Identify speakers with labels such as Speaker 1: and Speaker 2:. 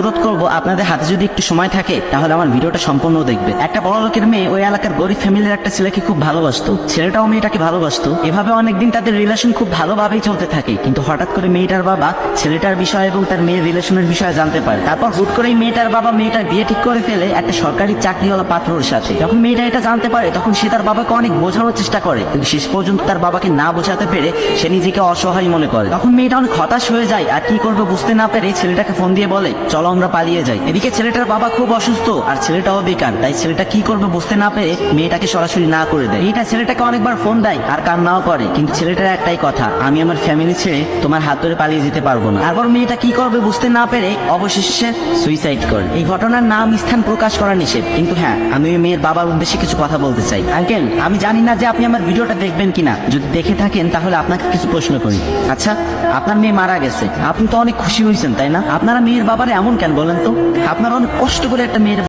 Speaker 1: অনুরোধ করবো আপনাদের হাতে যদি একটু সময় থাকে তাহলে আমার ভিডিওটা সম্পূর্ণ দেখবে। একটা বড় লোকের মেয়ে ওই এলাকার গরিব ফ্যামিলির একটা ছেলেকে খুব ভালোবাসতো, ছেলেটাও মেয়েটাকে ভালোবাসতো। এভাবে অনেকদিন তাদের রিলেশন খুব ভালোভাবেই চলতে থাকে, কিন্তু হঠাৎ করে মেয়েটার বাবা ছেলেটার বিষয় এবং তার মেয়ের রিলেশনের বিষয়ে জানতে পারে। তারপর হুট করেই মেয়েটার বাবা মেয়েটার বিয়ে ঠিক করে ফেলে একটা সরকারি চাকরিওয়ালা পাত্রর সাথে। যখন মেয়েটা এটা জানতে পারে তখন সে তার বাবাকে অনেক বোঝানোর চেষ্টা করে, কিন্তু শেষ পর্যন্ত তার বাবাকে না বোঝাতে পেরে সে নিজেকে অসহায় মনে করে। তখন মেয়েটা অনেক হতাশ হয়ে যায়, আর কি করবে বুঝতে না পেরে ছেলেটাকে ফোন দিয়ে বলে চলো আমরা পালিয়ে যাই। এদিকে ছেলেটার বাবা খুব অসুস্থ আর ছেলেটাও বেকার, তাই ছেলেটা কি করবে বুঝতে না পেরে মেয়েটাকে সরাসরি না করে দেয়। মেয়েটা ছেলেটাকে অনেকবার ফোন দেয় আর কান্নাও করে, কিন্তু ছেলেটার একটাই কথা, আমি আমার ফ্যামিলি ছেড়ে তোমার হাত ধরে পালিয়ে যেতে পারবো না। তারপর মেয়েটা কি করবে বুঝতে না পেরে অবশেষে সুইসাইড করে। এই ঘটনার নাম স্থান প্রকাশ করা নিষেধ, কিন্তু হ্যাঁ আমি ওই মেয়ের বাবার উদ্দেশ্যে কিছু কথা বলতে চাই। আঙ্কেল, আমি জানি না যে আপনি আমার ভিডিওটা দেখবেন কিনা, যদি দেখে থাকেন তাহলে আপনাকে কিছু প্রশ্ন করি। আচ্ছা, আপনার মেয়ে মারা গেছে, আপনি তো অনেক খুশি হয়েছেন তাই না? আপনারা মেয়ের বাবারে এমন কেন বলেন তো? আপনারা অনেক কষ্ট করে একটা মেয়ের